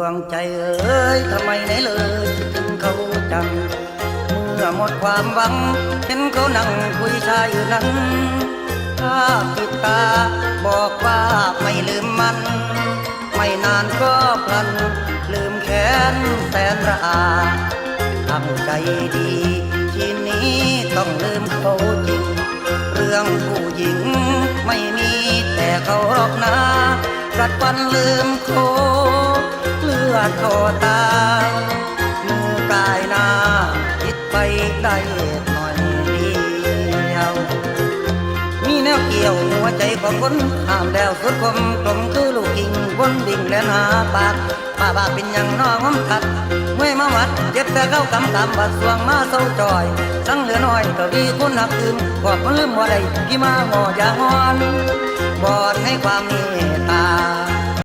วงใจเอ๋ยทำไมไหนเลยคิดถึงเขาจังเมื่อหมดความหวังเห็นเขานั่งคุยชายอยู่นั้นภาพติดตาบอกว่าไม่ลืมมันไม่นานก็พลันลืมแค้นแสนระอาตั้งใจดีทีนี้ต้องลืมเขาจริงเรื่องผู้หญิงไม่มีแต่เขาหรอกนะกัดฟันลืมโคเลือดโคตามือกายหน้าคิดไปได้หน่อยเดียวมีแนวเกี่ยวหัวใจของคนห้ามแล้วสุดคมตรงคือลูกกิ่งวนดิ่งและหาปากป้าบาเป็นอย่างน้องมขัดเมื่อมาวัดเจ็บแต่เข้ากำบัดสวงมาเศร้าจอยสังเหลือน้อยก็มีคุณหักคืนกอดมันลืมว่าใดที่มางออย่างอนบอดให้ความเมตตา